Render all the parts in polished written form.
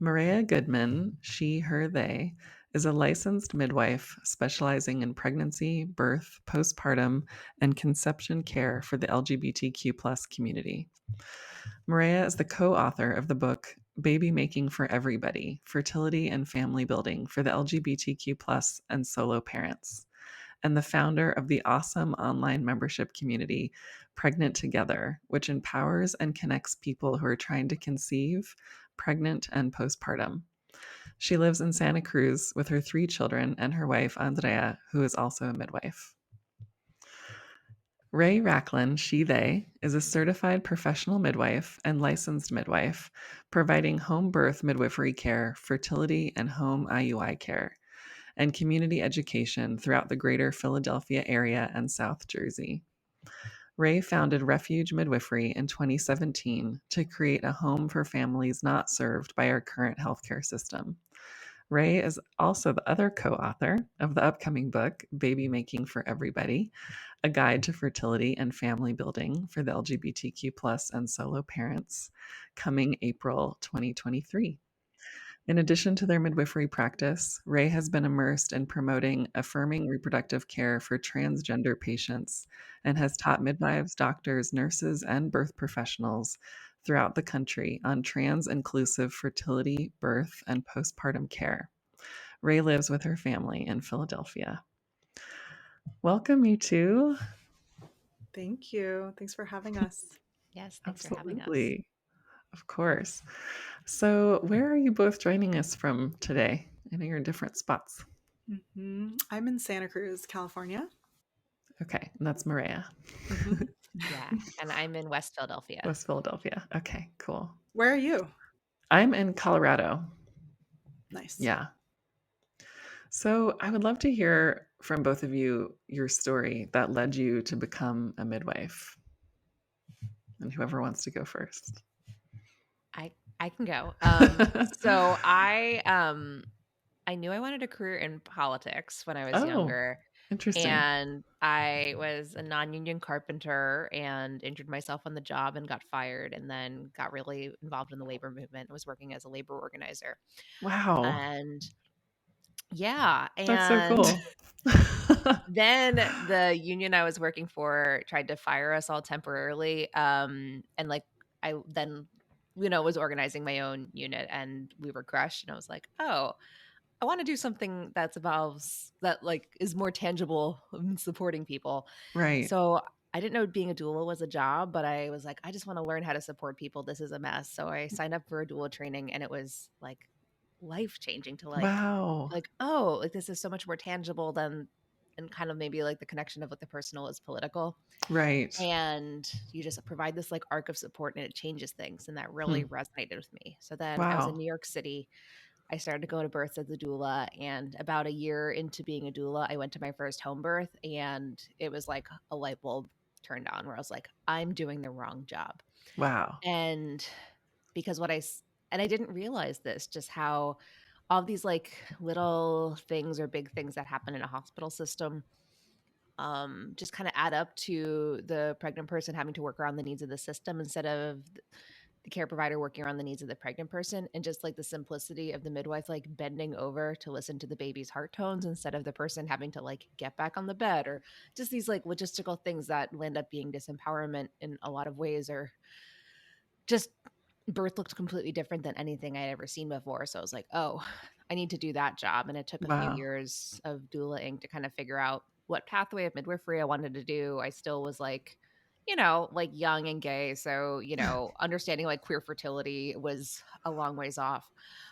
Marea Goodman, she, her, they, is a licensed midwife specializing in pregnancy, birth, postpartum, and conception care for the LGBTQ plus community. Marea is the co-author of the book Baby Making for Everybody: Fertility and Family Building for the LGBTQ plus and Solo Parents, and the founder of the awesome online membership community Pregnant Together, which empowers and connects people who are trying to conceive, pregnant, and postpartum. She lives in Santa Cruz with her 3 children and her wife, Andrea, who is also a midwife. Ray Rachlin, she, they, is a certified professional midwife and licensed midwife, providing home birth midwifery care, fertility, and home IUI care, and community education throughout the greater Philadelphia area and South Jersey. Ray founded Refuge Midwifery in 2017 to create a home for families not served by our current healthcare system. Ray is also the other co-author of the upcoming book, Baby Making for Everybody, a guide to fertility and family building for the LGBTQ plus and solo parents, coming April 2023. In addition to their midwifery practice, Ray has been immersed in promoting affirming reproductive care for transgender patients and has taught midwives, doctors, nurses, and birth professionals throughout the country on trans-inclusive fertility, birth, and postpartum care. Ray lives with her family in Philadelphia. Welcome, you two. Thank you. Thanks for having us. Yes, thanks for having us. Absolutely. Of course. So, where are you both joining us from today? I know you're in different spots. I'm in Santa Cruz, California. Okay, and that's Marea. Yeah, and I'm in West Philadelphia. West Philadelphia. Okay, cool. Where are you? I'm in Colorado. Nice. Yeah. So, I would love to hear from both of you your story that led you to become a midwife. And whoever wants to go first. I can go. So I knew I wanted a career in politics when I was Oh, younger. interesting. And I was a non-union carpenter and injured myself on the job and got fired, and then got really involved in the labor movement. Was working as a labor organizer. Wow. And yeah, That's so and cool. then the union I was working for tried to fire us all temporarily. And like I then, was organizing my own unit, and we were crushed. And I was like, oh, I want to do something that involves that like is more tangible in supporting people. Right. So I didn't know being a doula was a job, but I was like, I just want to learn how to support people. This is a mess. So I signed up for a doula training, and it was like life changing to Wow. oh, like this is so much more tangible than, and kind of maybe like the connection of what the personal is political. Right. And you just provide this like arc of support, and it changes things. And that really resonated with me. So then I was in Wow. New York City. I started to go to births as a doula, and about a year into being a doula, I went to my first home birth, and it was like a light bulb turned on where I was like, I'm doing the wrong job. Wow. And because and I didn't realize this, just how all these like little things or big things that happen in a hospital system just kind of add up to the pregnant person having to work around the needs of the system instead of the care provider working around the needs of the pregnant person. And just like the simplicity of the midwife like bending over to listen to the baby's heart tones instead of the person having to like get back on the bed, or just these like logistical things that end up being disempowerment in a lot of ways, or just birth looked completely different than anything I'd ever seen before. So I was like, oh, I need to do that job. And it took a few Wow. years of doulaing to kind of figure out what pathway of midwifery I wanted to do. I still was like, like young and gay. So, understanding like queer fertility was a long ways off.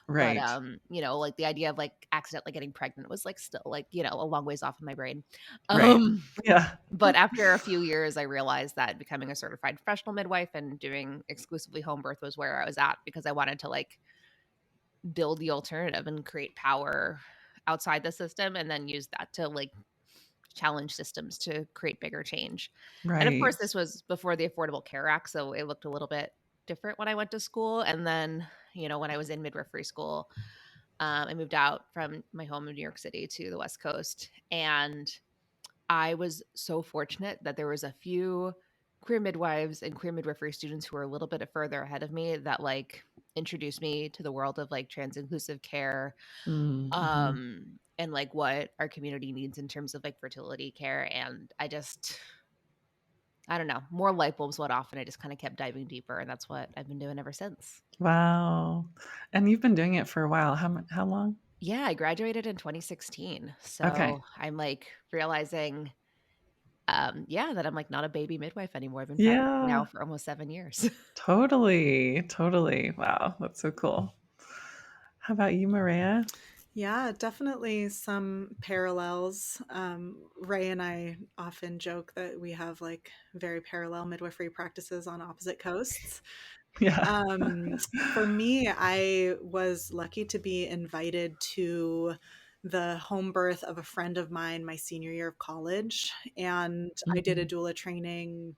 But, Right. like the idea of like accidentally getting pregnant was like still like, a long ways off in my brain. Right. Yeah. But after a few years, I realized that becoming a certified professional midwife and doing exclusively home birth was where I was at, because I wanted to like build the alternative and create power outside the system, and then use that to like challenge systems to create bigger change. And of Right. course, this was before the Affordable Care Act, so it looked a little bit different when I went to school. And then, when I was in midwifery school, I moved out from my home in New York City to the West Coast, and I was so fortunate that there was a few queer midwives and queer midwifery students who were a little bit further ahead of me that like introduced me to the world of like trans inclusive care, Mm-hmm. and like what our community needs in terms of like fertility care. And I don't know, more light bulbs went off and I just kind of kept diving deeper. And that's what I've been doing ever since. Wow. And you've been doing it for a while. How long? Yeah, I graduated in 2016. Okay. So I'm like realizing, yeah, that I'm like not a baby midwife anymore. I've been practicing Yeah, now for almost 7 years. totally. Totally. Wow. That's so cool. How about you, Maria? Yeah, definitely some parallels. Ray and I often joke that we have like very parallel midwifery practices on opposite coasts. Yeah. Um, for me, I was lucky to be invited to the home birth of a friend of mine my senior year of college. And I did a Mhm. doula training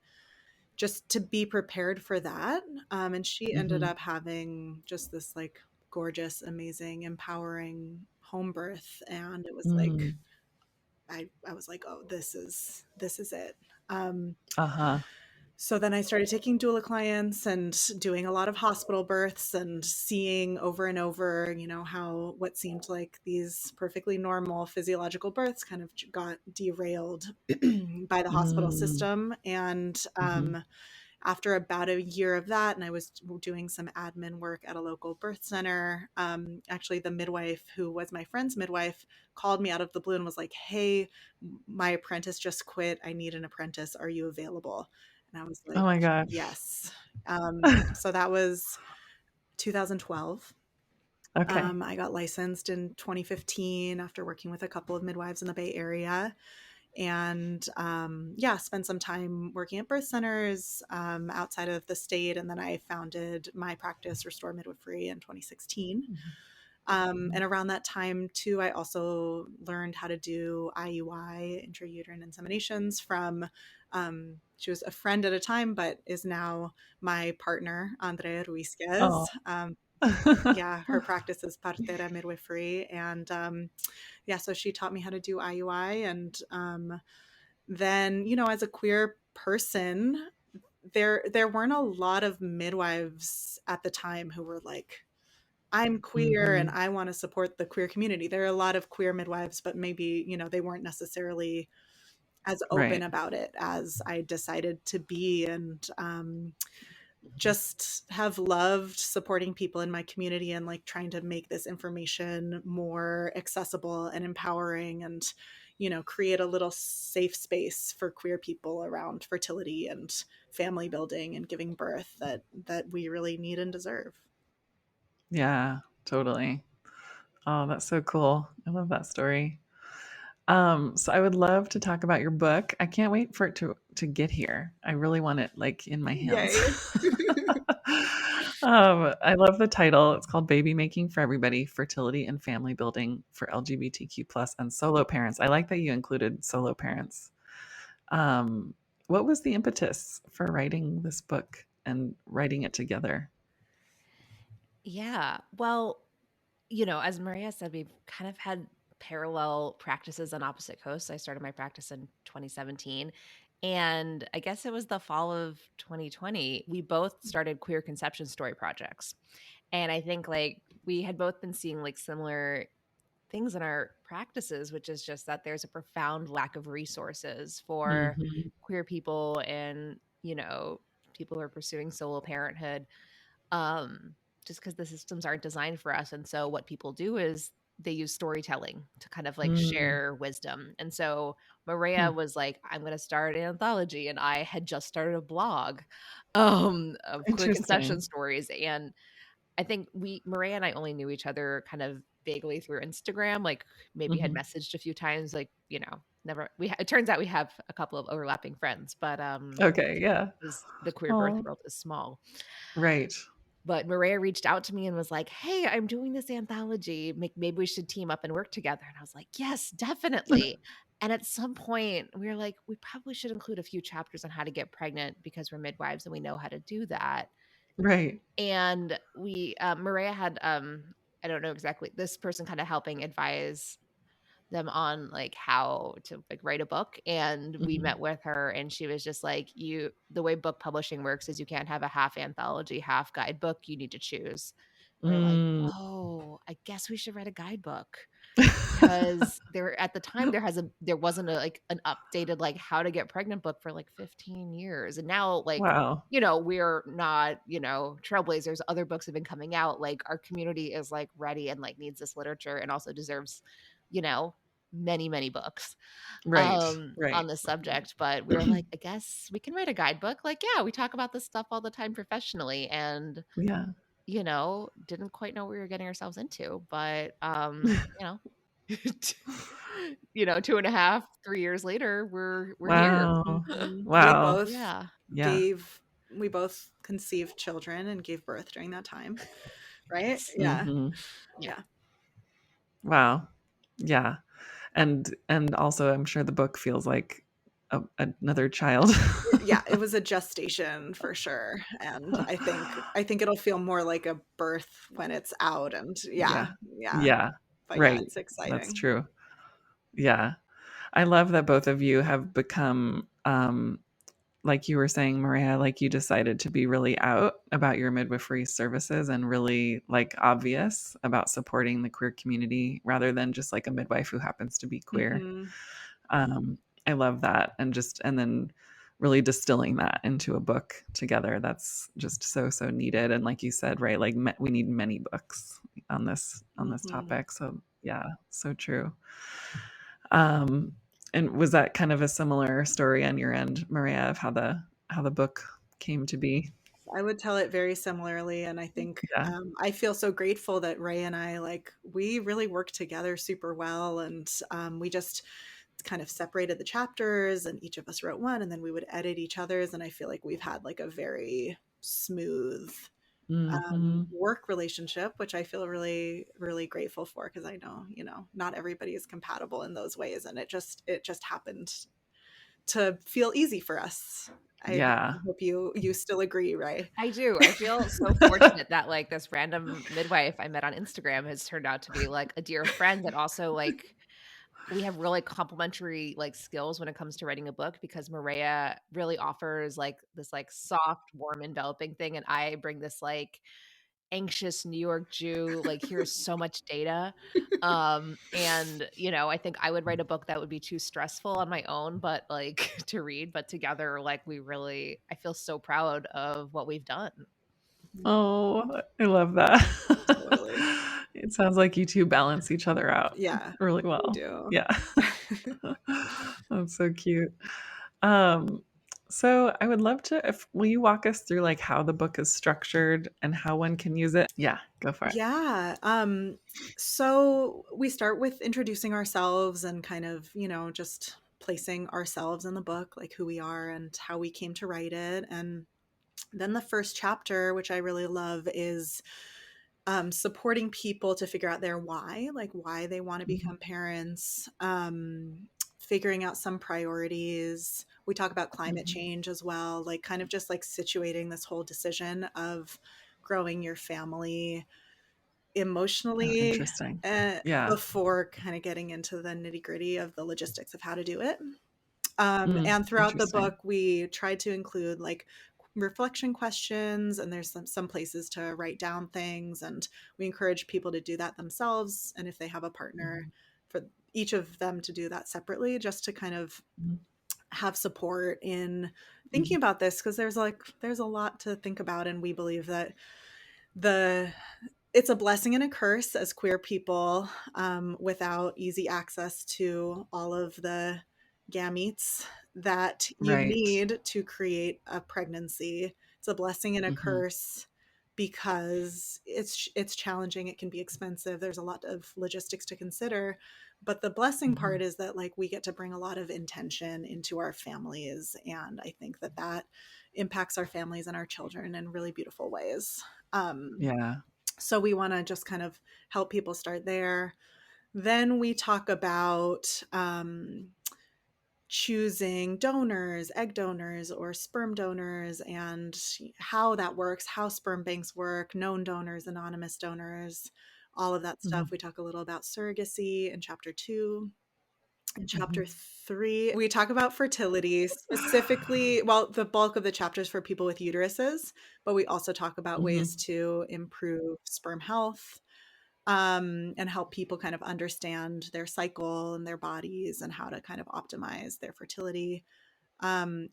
just to be prepared for that. And she ended Mhm. up having just this like gorgeous, amazing, empowering home birth. And it was like, Mm. I was like, oh, this is it. Um, Uh-huh. so then I started taking doula clients and doing a lot of hospital births and seeing over and over, how what seemed like these perfectly normal physiological births kind of got derailed by the hospital Mm. system. And Mhm. after about a year of that, and I was doing some admin work at a local birth center, actually, the midwife who was my friend's midwife called me out of the blue and was like, "Hey, my apprentice just quit. I need an apprentice. Are you available?" And I was Oh like, my gosh. "Yes." So that was 2012. Okay. I got licensed in 2015 after working with a couple of midwives in the Bay Area. And yeah, spent some time working at birth centers outside of the state. And then I founded my practice, Restore Midwifery, in 2016. And Mhm. around that time, too, I also learned how to do IUI, intrauterine inseminations, from she was a friend at a time, but is now my partner, Andrea Oh. Ruizquez. Yeah, her practice is Partera Midwifery. And yeah, so she taught me how to do IUI. And then, as a queer person, there weren't a lot of midwives at the time who were like, I'm queer and Mhm. I want to support the queer community. There are a lot of queer midwives, but maybe, they weren't necessarily as open Right. about it as I decided to be. And just have loved supporting people in my community and like trying to make this information more accessible and empowering, and create a little safe space for queer people around fertility and family building and giving birth that we really need and deserve. Yeah, totally. Oh, that's so cool. I love that story. So I would love to talk about your book. I can't wait for it to get here. I really want it like in my hands. Yay. I love the title. It's called Baby Making for Everybody: Fertility and Family Building for LGBTQ plus and Solo Parents. I like that you included solo parents. Um, what was the impetus for writing this book and writing it together? Yeah. Well, as Maria said, we've kind of had parallel practices on opposite coasts. I started my practice in 2017. And I guess it was the fall of 2020. We both started queer conception story projects. And I think like we had both been seeing like similar things in our practices, which is just that there's a profound lack of resources for Mhm. queer people and, people who are pursuing solo parenthood, um, just because the systems aren't designed for us. And so what people do is they use storytelling to kind of like Mm. share wisdom. And so Maria Hmm. was like, I'm going to start an anthology. And I had just started a blog of queer conception Interesting. stories. And I think Maria and I only knew each other kind of vaguely through Instagram, like maybe had Mhm. messaged a few times, like, never, it turns out we have a couple of overlapping friends, but, Okay, yeah. because the queer birth Oh, world is small. right. But Maria reached out to me and was like, "Hey, I'm doing this anthology. Maybe we should team up and work together." And I was like, "Yes, definitely." And at some point, we were like, "We probably should include a few chapters on how to get pregnant because we're midwives and we know how to do that." Right. And Maria had, I don't know exactly, this person kind of helping advise them on like how to like write a book, and we Mhm. met with her and she was just like, you the way book publishing works is you can't have a half anthology, half guidebook, you need to choose. We're like, Mm. oh, I guess we should write a guidebook, because there at the time there wasn't a like an updated like how to get pregnant book for like 15 years. And now like, Wow. we're not, trailblazers. Other books have been coming out. Like our community is like ready and like needs this literature and also deserves, you know, many, many books Right, on right. the subject. But we were like, I guess we can write a guidebook. Like, yeah, we talk about this stuff all the time professionally, and Yeah. didn't quite know what we were getting ourselves into. But 2.5, 3 years later, we're here. Wow. Mhm. Wow. Yeah. Yeah. We both conceived children and gave birth during that time, right? Yeah. Mhm. Yeah. Yeah. Wow. Yeah. And also I'm sure the book feels like another child. Yeah, it was a gestation for sure. And I think it'll feel more like a birth when it's out, and Yeah. yeah. Yeah. Yeah. But yeah, Right. it's That's exciting. true. Yeah. I love that both of you have become, like you were saying, Maria, like you decided to be really out about your midwifery services and really like obvious about supporting the queer community rather than just like a midwife who happens to be queer. Mhm. Um, I love that. And then really distilling that into a book together. That's just so, so needed. And like you said, right, like we need many books on this Mhm. topic. So yeah, so true. Um, and was that kind of a similar story on your end, Maria, of how the book came to be? I would tell it very similarly, and I think Yeah. I feel so grateful that Ray and I we really work together super well, and we just kind of separated the chapters, and each of us wrote one, and then we would edit each other's, and I feel like we've had like a very smooth Hmm. work relationship, which I feel really, really grateful for, because I know, not everybody is compatible in those ways, and it just happened to feel easy for us. I Yeah. hope you still agree, Ray. I do. I feel so fortunate that like this random midwife I met on Instagram has turned out to be like a dear friend, that also like we have really complementary like skills when it comes to writing a book, because Maria really offers like this like soft, warm, enveloping thing, and I bring this like anxious New York Jew, like here's so much data. And I think I would write a book that would be too stressful on my own, but like to read, but together, like I feel so proud of what we've done. Oh, I love that. Totally. It sounds like you two balance each other out Yeah, really we well. do. Yeah. That's so cute. Um, so I would love to, if will you walk us through like how the book is structured and how one can use it? Yeah, go for it. Yeah. So we start with introducing ourselves and kind of, just placing ourselves in the book, like who we are and how we came to write it. And then the first chapter, which I really love, is supporting people to figure out their why, like why they want to Mhm. become parents, figuring out some priorities. We talk about climate Mhm. change as well, like kind of just like situating this whole decision of growing your family Oh, emotionally, interesting. Yeah. before kind of getting into the nitty gritty of the logistics of how to do it. And throughout the Interesting. book, we tried to include like reflection questions, and there's some places to write down things, and we encourage people to do that themselves. And if they have a partner, Mhm. for each of them to do that separately, just to kind of Mhm. have support in thinking Mhm. about this, because there's a lot to think about, and we believe that the it's a blessing and a curse as queer people, without easy access to all of the gametes that you Right. need to create a pregnancy. It's a blessing and a Mhm. curse because it's challenging. It can be expensive. There's a lot of logistics to consider. But the blessing part Mhm. is that like we get to bring a lot of intention into our families, and I think that impacts our families and our children in really beautiful ways. Um, Yeah. so we want to just kind of help people start there. Then we talk about choosing donors, egg donors, or sperm donors, and how that works, how sperm banks work, known donors, anonymous donors. all of that stuff. Mhm. We talk a little about surrogacy in chapter 2. In chapter Mhm. 3, we talk about fertility, specifically, well, the bulk of the chapters for people with uteruses, but we also talk about ways Mhm. to improve sperm health, and help people kind of understand their cycle and their bodies and how to kind of optimize their fertility.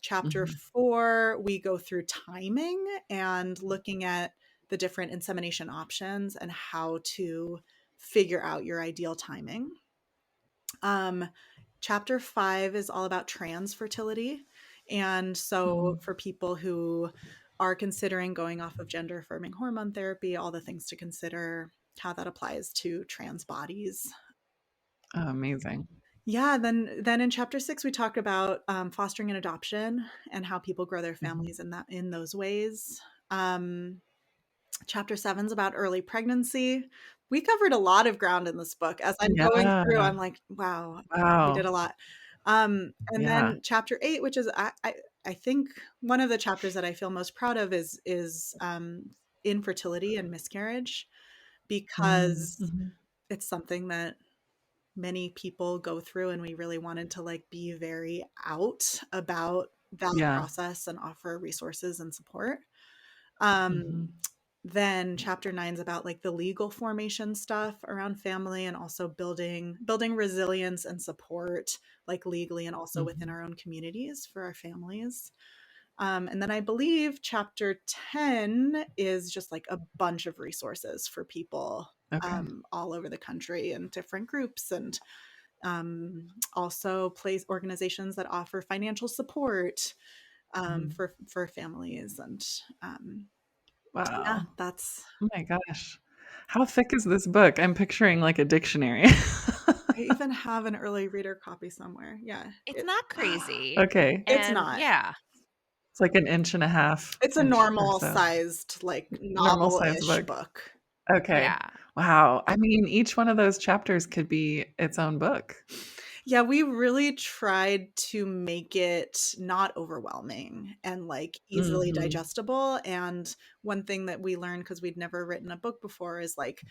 Chapter Mhm. 4, we go through timing and looking at the different insemination options and how to figure out your ideal timing. Um, Chapter 5 is all about trans fertility. And so, Mhm. for people who are considering going off of gender affirming hormone therapy, all the things to consider, how that applies to trans bodies. Oh, amazing. Yeah, then in chapter 6 we talk about fostering and adoption and how people grow their Mhm. families in those ways. Um, Chapter 7 is about early pregnancy. We covered a lot of ground in this book. As I'm going through, Yeah. I'm like, wow, we did Wow. a lot. And Yeah. then chapter 8, which is I think one of the chapters that I feel most proud of is infertility and miscarriage, Mm. because Mhm. it's something that many people go through, and we really wanted to like be very out about that Yeah. process and offer resources and support. Um, Mhm. then chapter 9 is about like the legal formation stuff around family, and also building resilience and support, like legally and also within Mhm. our own communities for our families. And then I believe chapter 10 is just like a bunch of resources for people Okay. all over the country and different groups, and also place organizations that offer financial support Mhm. for families. And yeah, Wow. that's Oh my gosh. How thick is this book? I'm picturing like a dictionary. I even have an early reader copy somewhere. Yeah, It's not crazy. Okay. it's And not. yeah, It's like an inch and a half It's a inch or normal so. sized, like Normal size novel-ish book. book. Okay. yeah. Wow. I mean, each one of those chapters could be its own book. Yeah, we really tried to make it not overwhelming and like easily Mhm. digestible. And one thing that we learned, because we'd never written a book before, is like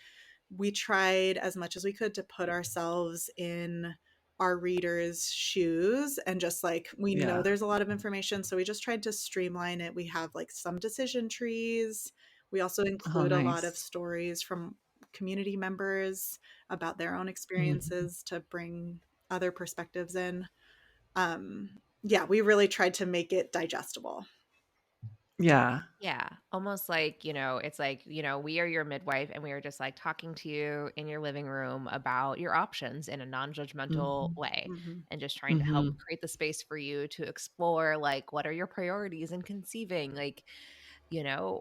we tried as much as we could to put ourselves in our readers' shoes, and just like we know Yeah. there's a lot of information, so we just tried to streamline it. We have like some decision trees. We also Oh, include a lot of nice. stories from community members about their own Mhm. experiences to bring other perspectives in. Yeah, we really tried to make it digestible. Yeah. Yeah, almost like, it's like, we are your midwife and we are just like talking to you in your living room about your options in a non-judgmental Mhm. way, Hmm. and just trying to help Mhm. create the space for you to explore like what are your priorities in conceiving, like,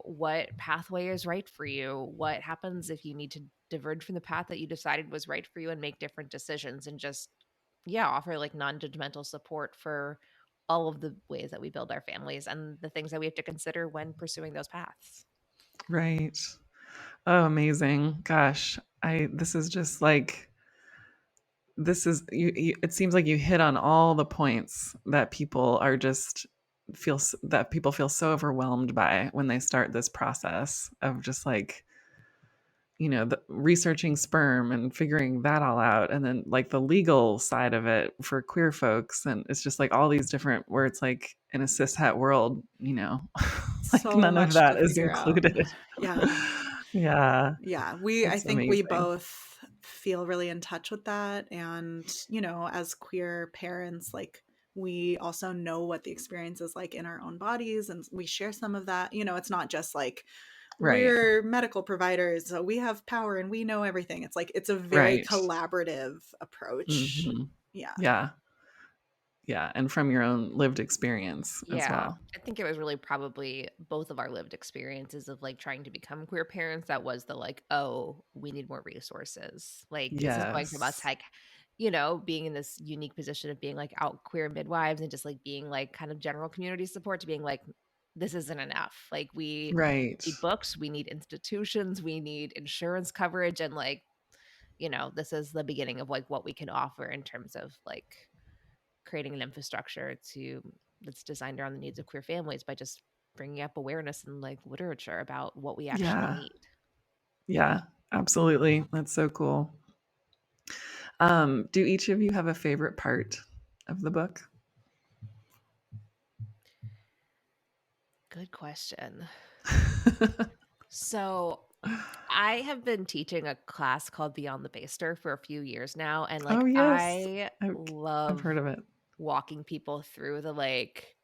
what pathway is right for you, what happens if you need to diverge from the path that you decided was right for you and make different decisions, and just yeah, offer like non-judgmental support for all of the ways that we build our families and the things that we have to consider when pursuing those paths. Right. Oh, amazing. Gosh, I this is just like this is you it seems like you hit on all the points that people are just that people feel so overwhelmed by when they start this process of just like researching sperm and figuring that all out, and then like the legal side of it for queer folks, and it's just like all these different where it's like in a cishet world, like So none of much to that is figure out. included. Yeah. Yeah, Yeah, I it's think we amazing. both feel really in touch with that. And, as queer parents, like we also know what the experience is like in our own bodies, and we share some of that. It's not just like Right, we're medical providers, so we have power and we know everything. It's like it's a very right. collaborative approach. Hmm. Yeah. Yeah, yeah, and from your own lived experience as Yeah, well. I think it was really probably both of our lived experiences of like trying to become queer parents that was the like, oh, we need more resources. Like this is going from us Yes. like, being in this unique position of being like out queer midwives and just like being like kind of general community support to being like, this isn't enough. Like we Right. need books, we need institutions, we need insurance coverage, and like, this is the beginning of like what we can offer in terms of like creating an infrastructure to that's designed around the needs of queer families by just bringing up awareness and like literature about what we actually Yeah. need. Yeah. Absolutely. That's so cool. Do each of you have a favorite part of the book? Good question. So I have been teaching a class called Beyond the Baster for a few years now, and Oh, like yes. I I've love heard of it. walking people through the like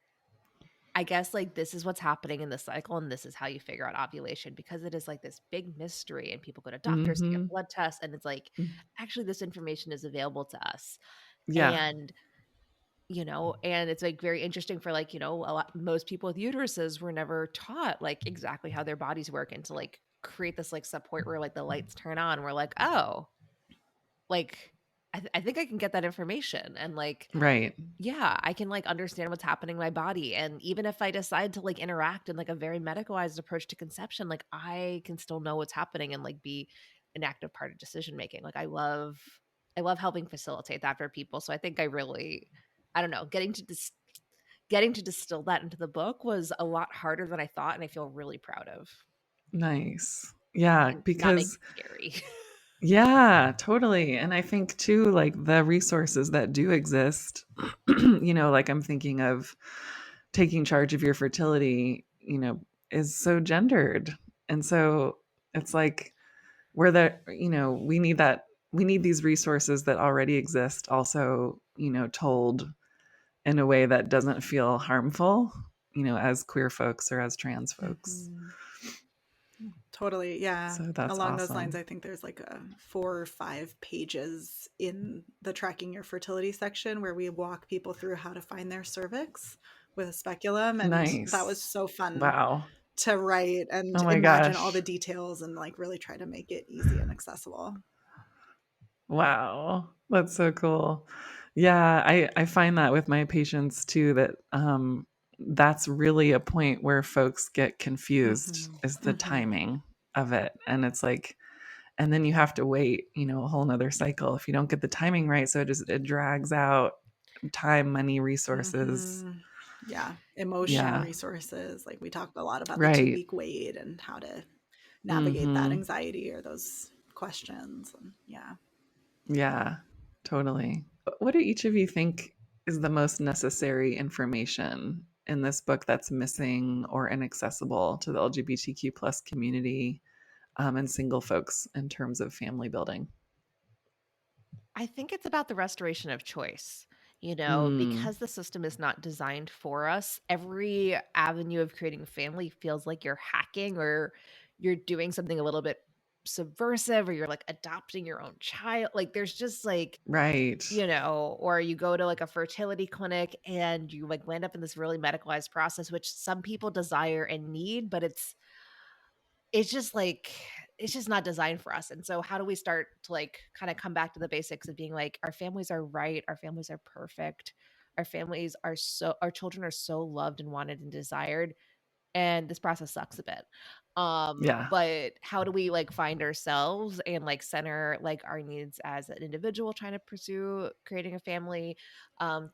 I guess like this is what's happening in the cycle and this is how you figure out ovulation because it is like this big mystery and people go to doctors to get Mhm. blood tests and it's like actually this information is available to us. Yeah. And and it's like very interesting for like, most people with uteruses were never taught like exactly how their bodies work and to like create this like support where like the lights turn on. We're like, oh, like I think I can get that information and like Right. yeah, I can like understand what's happening in my body. And even if I decide to like interact in like a very medicalized approach to conception, like I can still know what's happening and like be an active part of decision making. Like I love helping facilitate that for people. So I think I don't know, getting to distill that into the book was a lot harder than I thought, and I feel really proud of. Nice. Yeah, And not make because it scary. yeah, totally. And I think too, like the resources that do exist, like I'm thinking of taking charge of your fertility, is so gendered. And so it's like we're the, we need these resources that already exist also, told in a way that doesn't feel harmful, as queer folks or as trans folks. Mhm. Totally. Yeah. So that's Along those lines, awesome. I think there's like 4 or 5 pages in the tracking your fertility section where we walk people through how to find their cervix with a speculum. And that was Nice. so fun Wow. to write and Oh my imagine all the gosh. details and like really try to make it easy and accessible. Wow. That's so cool. Yeah, I find that with my patients too, that that's really a point where folks get confused Hmm. is the Hmm. timing of it. And it's like, and then you have to wait, a whole nother cycle if you don't get the timing right. So it drags out time, money, resources. Hmm. Yeah. Emotional Yeah. resources. Like we talked a lot about the two Right. week wait and how to navigate that Mm-hmm. anxiety or those questions. And yeah. Yeah, totally. What do each of you think is the most necessary information in this book that's missing or inaccessible to the LGBTQ plus community and single folks in terms of family building? I think it's about the restoration of choice. Mm, Because the system is not designed for us, every avenue of creating a family feels like you're hacking or you're doing something a little bit subversive or you're like adopting your own child. Like there's just like, right, or you go to like a fertility clinic and you like land up in this really medicalized process, which some people desire and need, but it's just like it's just not designed for us. And so how do we start to like kind of come back to the basics of being like our families are right, our families are perfect, our children are so loved and wanted and desired, and this process sucks a bit. yeah, But how do we like find ourselves and like center like our needs as an individual trying to pursue creating a family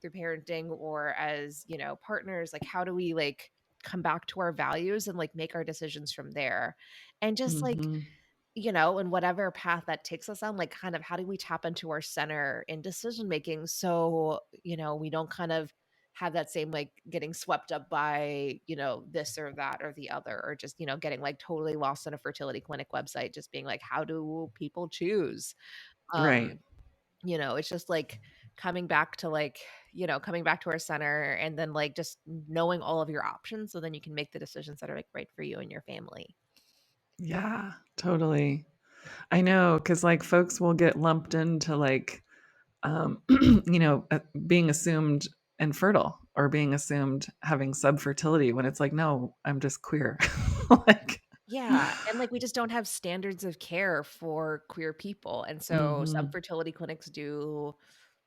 through parenting or as, partners? Like how do we like come back to our values and like make our decisions from there? And just like, hmm, in whatever path that takes us on, like kind of how do we tap into our center in decision making so, we don't kind of have that same like getting swept up by, this or that or the other, or just, getting like totally lost on a fertility clinic website, just being like, how do people choose? right, Um, it's just like coming back to like, coming back to our center and then like just knowing all of your options so then you can make the decisions that are like right for you and your family. yeah, totally. I know, because like folks will get lumped into like being assumed infertile or being assumed having subfertility when it's like, no, I'm just queer. Like, Yeah, and, like, we just don't have standards of care for queer people, and so some hmm, fertility clinics do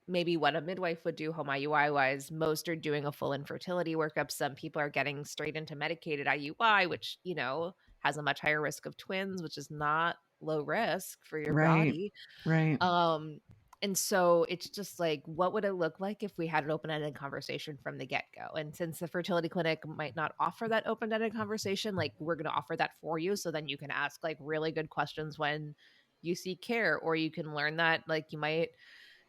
maybe what a midwife would do home IUI-wise. Most are doing a full infertility workup. Some people are getting straight into medicated IUI, which, has a much higher risk of twins, which is not low risk for your right, body. right, Um, and so it's just like, what would it look like if we had an open-ended conversation from the get-go? And since the fertility clinic might not offer that open-ended conversation, like we're going to offer that for you. So then you can ask like really good questions when you seek care, or you can learn that like you might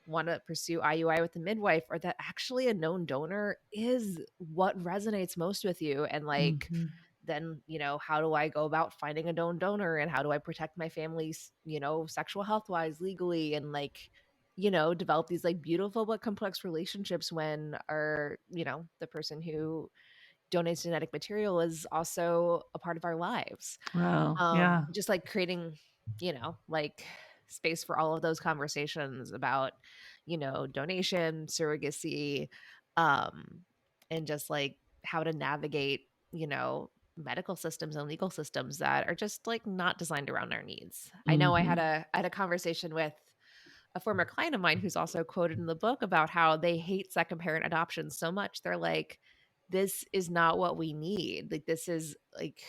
want to pursue IUI with a midwife, or that actually a known donor is what resonates most with you. And like, Mm-hmm. then, you know, how do I go about finding a known donor, and how do I protect my family's, you know, sexual health wise, legally, and like, you know, develop these like beautiful but complex relationships when our, you know, the person who donates genetic material is also a part of our lives. Wow. Yeah. Just like creating, you know, like space for all of those conversations about, you know, donation, surrogacy, um, and just like how to navigate, you know, medical systems and legal systems that are just like not designed around our needs. I know Mm-hmm. I had a conversation with a former client of mine who's also quoted in the book about how they hate second parent adoption so much. They're like, this is not what we need. Like, this is like,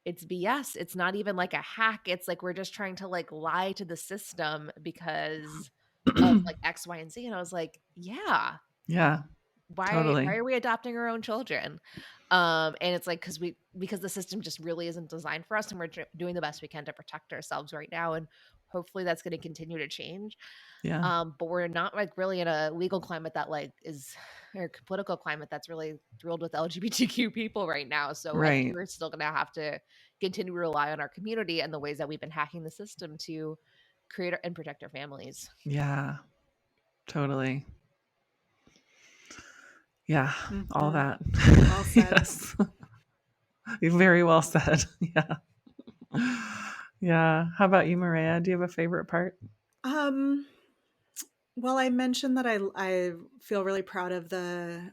it's BS. It's not even like a hack. It's like we're just trying to like lie to the system because of like X, Y, and Z. And I was like, yeah, Yeah. why Totally. are we adopting our own children? And it's like because the system just really isn't designed for us, and we're doing the best we can to protect ourselves right now, and hopefully that's going to continue to change. Yeah. But we're not like really in a legal climate that like is, or political climate that's really thrilled with LGBTQ people right now. So I think Right. we're still going to have to continue to rely on our community and the ways that we've been hacking the system to create and protect our families. Yeah. Totally. Yeah. All Mm-hmm. that. Well said. Yes. Very well said. Yeah. Yeah. How about you, Maria? Do you have a favorite part? Um, well, I mentioned that I feel really proud of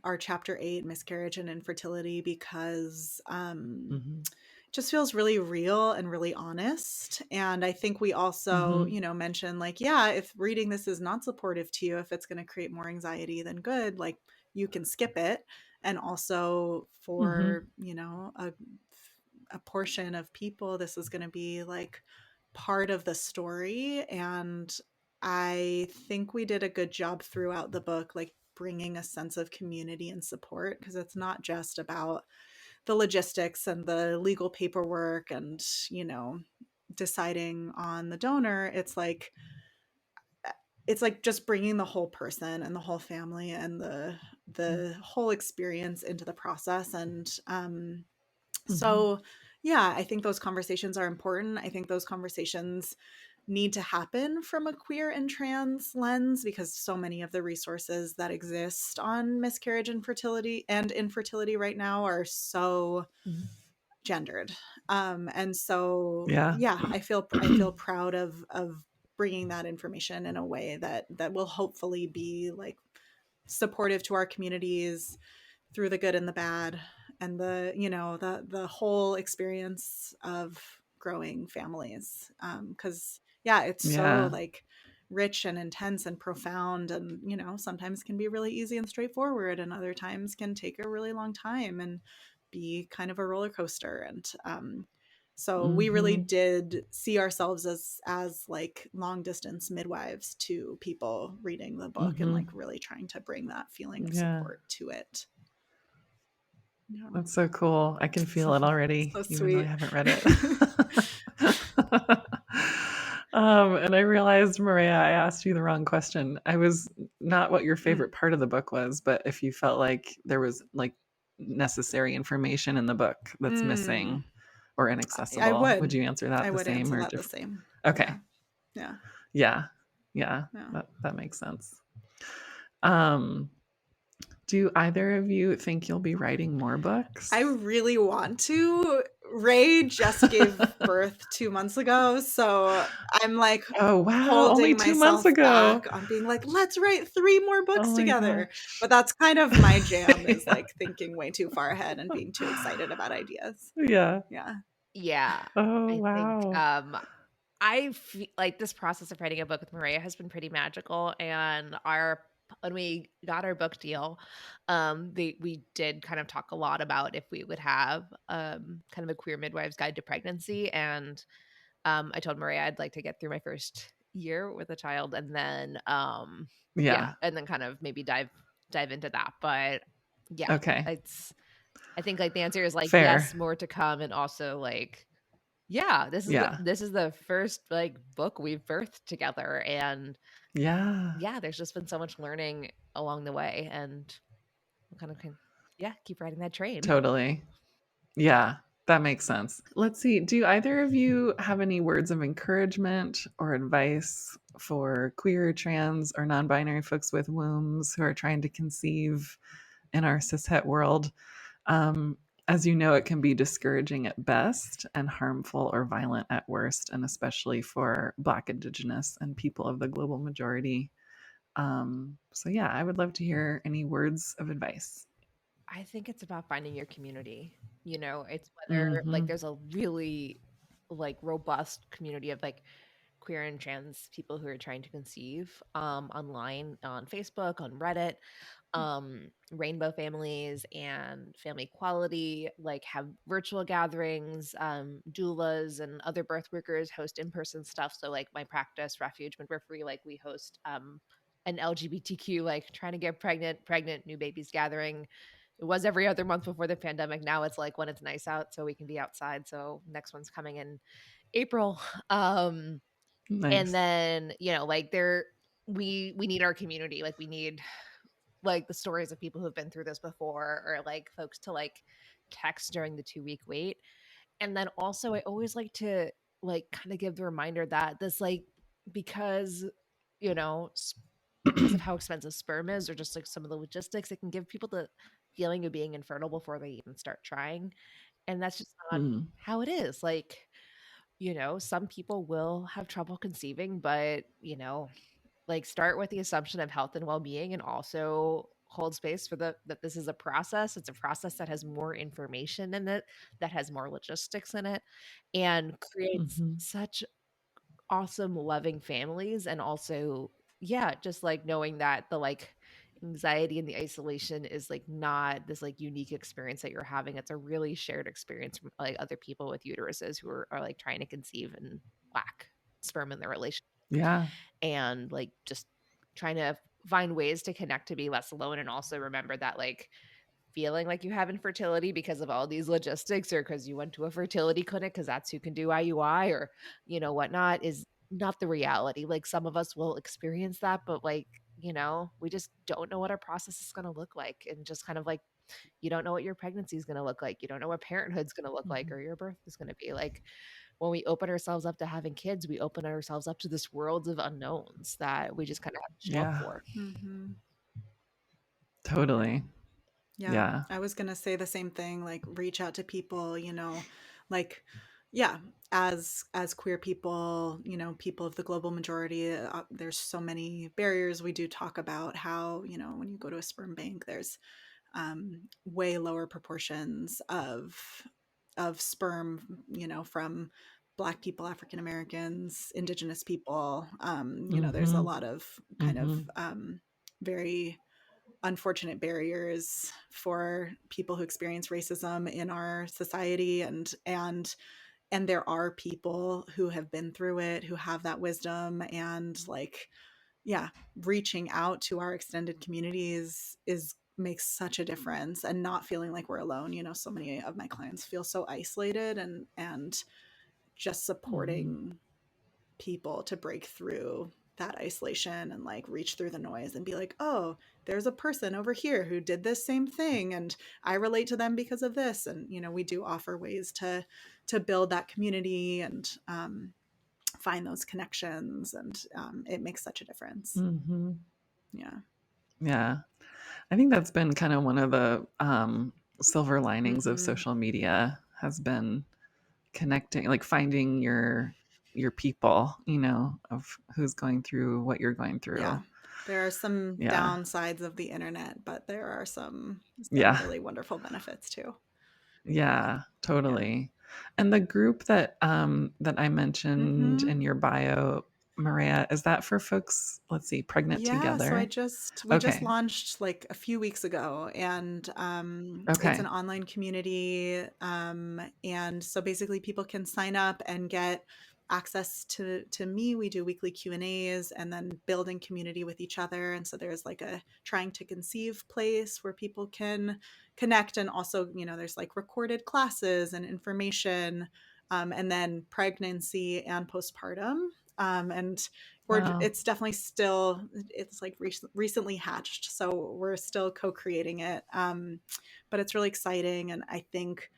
our chapter 8, miscarriage and infertility, because Mm-hmm. it just feels really real and really honest. And I think we also, Mm-hmm. you know, mentioned like, yeah, if reading this is not supportive to you, if it's going to create more anxiety than good, like you can skip it. And also Mm-hmm. for, you know, a portion of people, this is going to be like part of the story. And I think we did a good job throughout the book, like bringing a sense of community and support, because it's not just about the logistics and the legal paperwork and, you know, deciding on the donor. It's like just bringing the whole person and the whole family and the whole experience into the process. And Mm-hmm. so, yeah, I think those conversations are important. I think those conversations need to happen from a queer and trans lens, because so many of the resources that exist on miscarriage and fertility and infertility right now are so Mm-hmm. gendered. And so, Yeah. yeah, I feel proud of bringing that information in a way that will hopefully be like supportive to our communities through the good and the bad, and the, you know, the whole experience of growing families. Because yeah, it's so Yeah. like rich and intense and profound, and, you know, sometimes can be really easy and straightforward, and other times can take a really long time and be kind of a roller coaster. And so we really Mm-hmm. did see ourselves as like long distance midwives to people reading the book, and Mm-hmm. like really trying to bring that feeling of Yeah. support to it. Yeah. That's so cool. I can feel it already, So even though I sweet. haven't read it. And I realized, Maria, I asked you the wrong question. I was not what your Mm. favorite part of the book was, but if you felt like there was like necessary information in the book that's Mm. missing or I inaccessible, would would. you answer that I the would same answer or that the different? same. Okay. Yeah. Yeah. Yeah. Yeah. Yeah. That makes sense. Um, do either of you think you'll be writing more I books? really want to. Ray just gave birth 2 months ago, so I'm like Oh, wow. Only holding 2 months myself ago. back on being like, let's write 3 more Oh books my together. gosh. But that's kind of my jam, is like thinking way too far ahead and being too excited about ideas. Yeah. Yeah. Yeah. Oh, I think wow. I feel like this process of writing a book with Maria has been pretty magical. And our when we got our book deal, we did kind of talk a lot about if we would have kind of a queer midwives guide to pregnancy. And I told Maria I'd like to get through my first year with a child, and then yeah, Yeah. and then kind of maybe dive into that. But yeah, Okay. it's I think like the answer is like Fair. yes, more to come, and also like yeah, Yeah. this is the first like book we've birthed together, and Yeah. yeah, there's just been so much learning along the way, and we kind of can, yeah, keep riding that train. Totally. Yeah, that makes sense. Let's see. Do either of you have any words of encouragement or advice for queer, trans, or non binary folks with wombs who are trying to conceive in our cishet world? Um, as you know, it can be discouraging at best and harmful or violent at worst, and especially for Black, Indigenous, and people of the global majority. So, yeah, I would love to hear any words of advice. I think it's about finding your community. You know, it's whether like Hmm. there's a really like robust community of like queer and trans people who are trying to conceive online on Facebook, on Reddit, rainbow families and family equality like have virtual gatherings, doulas and other birth workers host in-person stuff. So like my practice, Refuge Midwifery, like we host an LGBTQ like trying to get pregnant new babies gathering. It was every other month before the pandemic. Now it's like when it's nice out so we can be outside. So next one's coming in April. And Nice. then, you know, like there we need our community. Like we need like the stories of people who've been through this before, or like folks to like text during the 2 week wait. And then also I always like to like kind of give the reminder that this like because you know because of how expensive sperm is or just like some of the logistics, it can give people the feeling of being infertile before they even start trying. And that's just not Mm, how it is. Like, you know, some people will have trouble conceiving, but you know, like start with the assumption of health and well-being, and also hold space for the that this is a process. It's a process that has more information in it, that has more logistics in it, and creates mhm. such awesome loving families. And also, yeah, just like knowing that the like anxiety and the isolation is like not this like unique experience that you're having. It's a really shared experience from like other people with uteruses who are like trying to conceive and lack sperm in their relationship, Yeah. and like just trying to find ways to connect to be less alone. And also remember that like feeling like you have infertility because of all these logistics or because you went to a fertility clinic because that's who can do IUI or you know whatnot is not the reality. Like some of us will experience that, but like you know we just don't know what our process is going to look like, and just kind of like you don't know what your pregnancy is going to look like, you don't know what parenthood's going to look like Mhm. or your birth is going to be like. When we open ourselves up to having kids, we open ourselves up to this world of unknowns that we just kind of have to show up Yeah. for. Hmm. Totally. Yeah, Yeah. I was gonna say the same thing, like reach out to people, like yeah, as queer people, people of the global majority, there's so many barriers. We do talk about how, when you go to a sperm bank, there's way lower proportions of sperm, from Black people, African Americans, Indigenous people. There's a Mhm. lot of kind of Mhm. very unfortunate barriers for people who experience racism in our society, and there are people who have been through it, who have that wisdom, and like yeah, reaching out to our extended communities is makes such a difference, and not feeling like we're alone. So many of my clients feel so isolated, and just Mhm. supporting people to break through that isolation and like reach through the noise and be like, oh, there's a person over here who did this same thing and I relate to them because of this. And we do offer ways to build that community, and find those connections, and it makes such a difference. Mhm. Yeah. Yeah. I think that's been kind of one of the silver linings of Hmm. social media has been connecting, like finding your people, of who's going through what you're going through. Yeah, there are some Yeah. downsides of the internet, but there are some Yeah. really wonderful benefits too. Yeah, Yeah. totally. And the group that I mentioned Hmm. in your bio, Maria, is that for folks, let's see, pregnant Yeah, so together? we just Okay. launched like a few weeks ago, and it's an Okay. online community, and so basically people can sign up and get access to me. We do weekly Q&As, and then building community with each other. And so there's like a trying to conceive place where people can connect, and also there's like recorded classes and information, and then pregnancy and postpartum. And Wow. it's definitely still, it's like recently hatched. So we're still co-creating it. But it's really exciting. And I think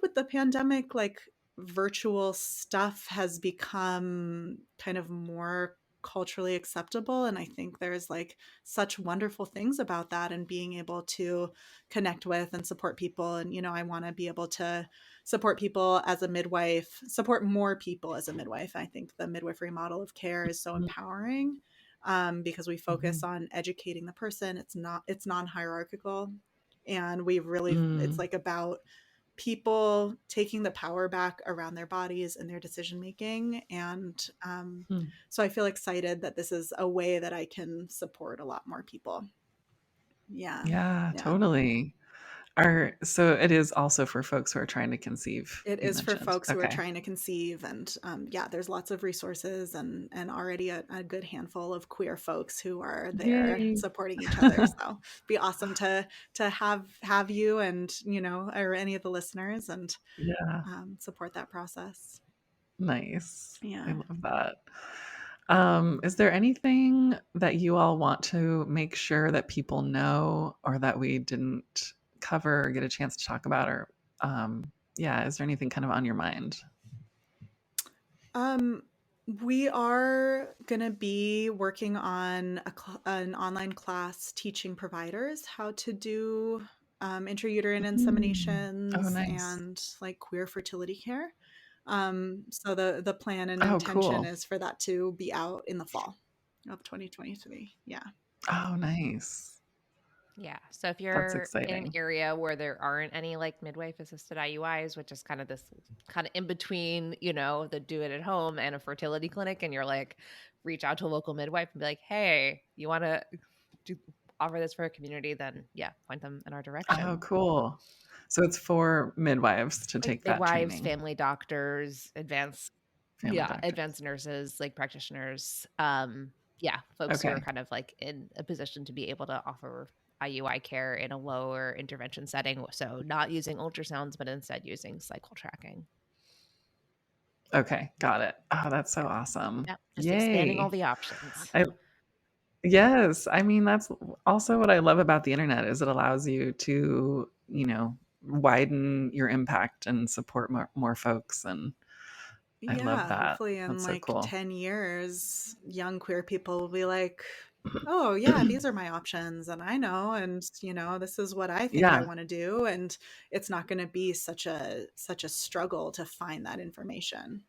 with the pandemic, like virtual stuff has become kind of more culturally acceptable. And I think there's like such wonderful things about that and being able to connect with and support people. And, I want to be able to support people as a midwife, support more people as a midwife. I think the midwifery model of care is so empowering, because we focus Mhm. on educating the person. It's non-hierarchical. And we really, it's Mm. like about people taking the power back around their bodies and their decision making. And Mm. so I feel excited that this is a way that I can support a lot more people. Yeah. Yeah, Yeah. totally. So it is also for folks who are trying to conceive, It you is for mentioned. folks who are Okay. trying to conceive, and yeah, there's lots of resources and already a good handful of queer folks who are there Yay. supporting each other. So be awesome to have you and or any of the listeners and Yeah, support that process. nice. I Yeah. love that. Is there anything that you all want to make sure that people know or that we didn't cover or get a chance to talk about? Or, yeah, is there anything kind of on your mind? Um, we are going to be working on an online class teaching providers how to do intrauterine Mm. Oh, inseminations nice. and like queer fertility care. So the plan and Oh, intention cool. is for that to be out in the fall of 2023. Yeah. Oh, nice. Yeah. So if That's you're in an exciting. area where there aren't any like midwife assisted IUIs, which is kind of this kind of in between, the do it at home and a fertility clinic, and you're like, reach out to a local midwife and be like, hey, you want to do offer this for a community? Then yeah, point them in our Oh, direction. cool. So it's for midwives to Like take that midwives, training, family doctors, family doctors. advanced nurses, like practitioners. Yeah, folks who are Okay. kind of like in a position to be able to offer IUI care in a lower intervention setting. So not using ultrasounds, but instead using cycle tracking. Okay, got it. Oh, that's so Yeah. awesome. Yeah. Just expanding all Yay. the options. I Yes, I mean, that's also what I love about the internet is it allows you to, widen your impact and support more folks, and I love Yeah, that. hopefully in That's so like cool. 10 years, young queer people will be like, oh, yeah, these are my options. And I know, and this is what I think I Yeah, want to do. And it's not going to be such a struggle to find that information.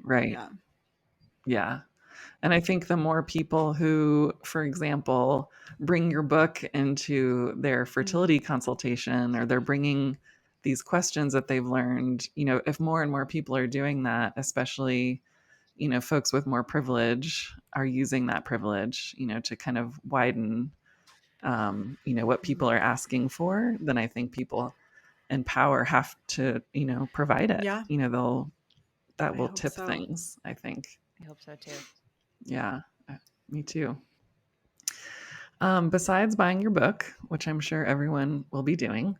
right. Yeah. Yeah. And I think the more people who, for example, bring your book into their fertility Mm. consultation or they're bringing these questions that they've learned, if more and more people are doing that, especially, folks with more privilege are using that privilege, to kind of widen, what people Mhm. are asking for, then I think people in power have to, provide it. Yeah, That I will hope tip so. things, I think. I hope so too. Yeah, me too. Besides buying your book, which I'm sure everyone will be doing,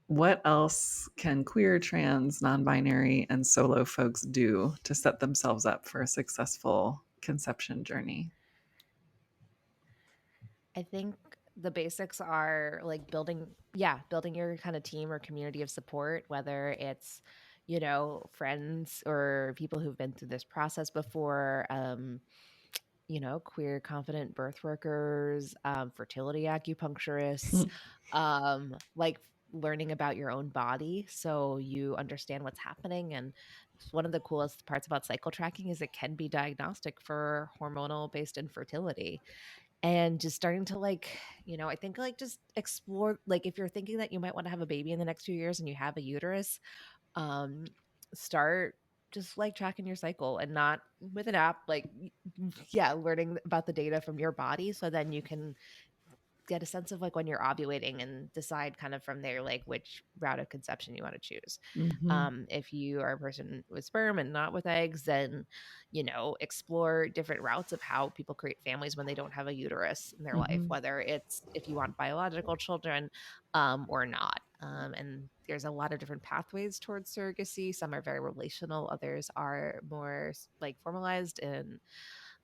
what else can queer, trans, non binary, and solo folks do to set themselves up for a successful conception journey? I think the basics are like building your kind of team or community of support, whether it's, friends or people who've been through this process before, queer confident birth workers, fertility acupuncturists, like learning about your own body so you understand what's happening. And one of the coolest parts about cycle tracking is it can be diagnostic for hormonal based infertility, and just starting to I think like just explore, like if you're thinking that you might want to have a baby in the next few years and you have a uterus, um start just like tracking your cycle, and not with an app, like yeah, learning about the data from your body so then you can get a sense of like when you're ovulating and decide kind of from there like which route of conception you want to choose. Mm-hmm. If you are a person with sperm and not with eggs, then explore different routes of how people create families when they don't have a uterus in their life, Mm-hmm. whether it's if you want biological children or not. And there's a lot of different pathways towards surrogacy. Some are very relational, others are more like formalized in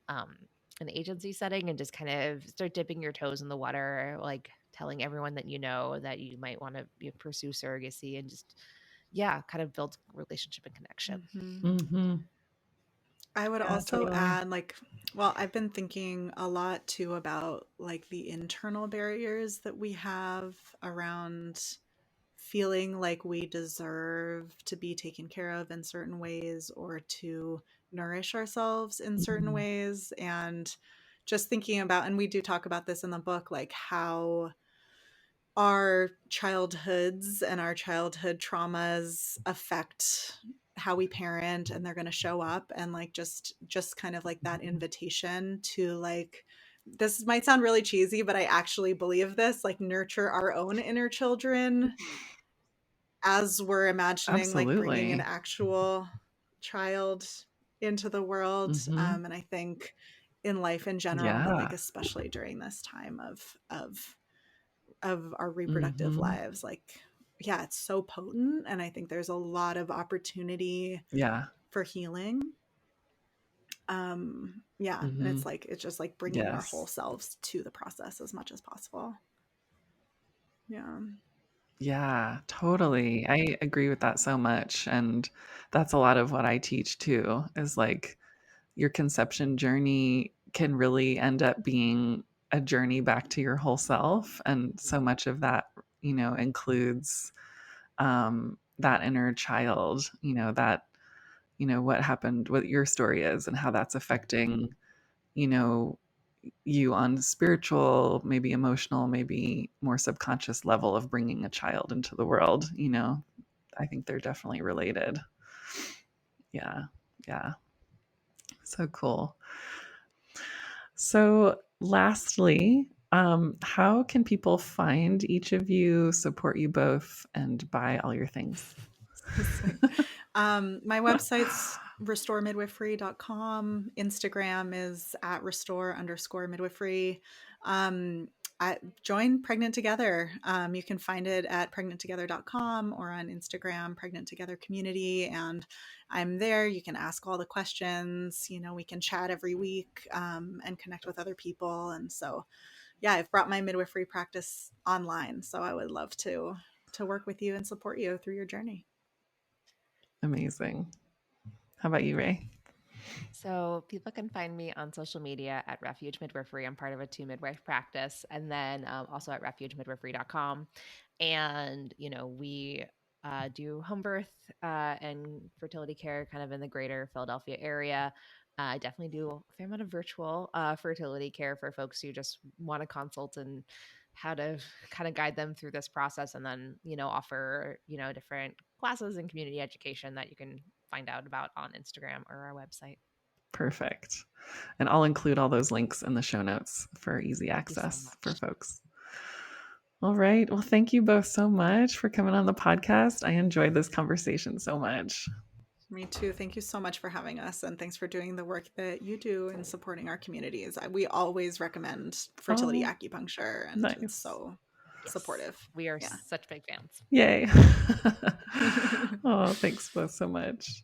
an agency setting, and just kind of start dipping your toes in the water, like telling everyone that you know that you might want to pursue surrogacy, and just kind of build relationship and connection. Mm-hmm. I would Yeah, also totally. add, like, well, I've been thinking a lot too about like the internal barriers that we have around feeling like we deserve to be taken care of in certain ways or to nourish ourselves in certain Mhm. ways. And just thinking about, and we do talk about this in the book, like how our childhoods and our childhood traumas affect how we parent, and they're going to show up, and like just kind of like that invitation to, like, this might sound really cheesy, but I actually believe this, like, nurture our own inner children as we're imagining like bringing an Absolutely. actual child into the world. Mm-hmm. And I think in life in general, but like Yeah. especially during this time of our reproductive Mm-hmm. lives, like, yeah, it's so potent, and I think there's a lot of opportunity Yeah. for healing. Yeah, and Mm-hmm. it's just like bringing our whole Yes. selves to the process as much as possible. Yeah. Yeah, totally. I agree with that so much. And that's a lot of what I teach too, is like your conception journey can really end up being a journey back to your whole self. And so much of that, includes that inner child, what happened, what your story is, and how that's affecting, you know, you on spiritual, maybe emotional, maybe more subconscious level of bringing a child into the world. I think they're definitely related. Yeah. Yeah. So cool. So, lastly, how can people find each of you, support you both, and buy all your things? Sweet. My website's restoremidwifery.com. Instagram is at restore_midwifery. I join Pregnant Together. You can find it at pregnanttogether.com or on Instagram, Pregnant Together Community. And I'm there. You can ask all the questions. We can chat every week, and connect with other people. And so, yeah, I've brought my midwifery practice online. So I would love to work with you and support you through your journey. Amazing. How about you, Ray? So people can find me on social media at Refuge Midwifery. I'm part of a 2 midwife practice, and then also at refugemidwifery.com. And we do home birth and fertility care kind of in the greater Philadelphia area. I definitely do a fair amount of virtual fertility care for folks who just want to consult and how to kind of guide them through this process, and then offer different classes and community education that you can find out about on Instagram or our website. Perfect. And I'll include all those links in the show notes for easy Thank you so access for much. folks. All right. Well, thank you both so much for coming on the podcast. I enjoyed this conversation so much. Me too. Thank you so much for having us, and thanks for doing the work that you do in supporting our communities. We always recommend fertility Oh, acupuncture, and it's nice. so Yes, supportive. we are Yeah. such big fans. Yay. Oh, thanks both so much.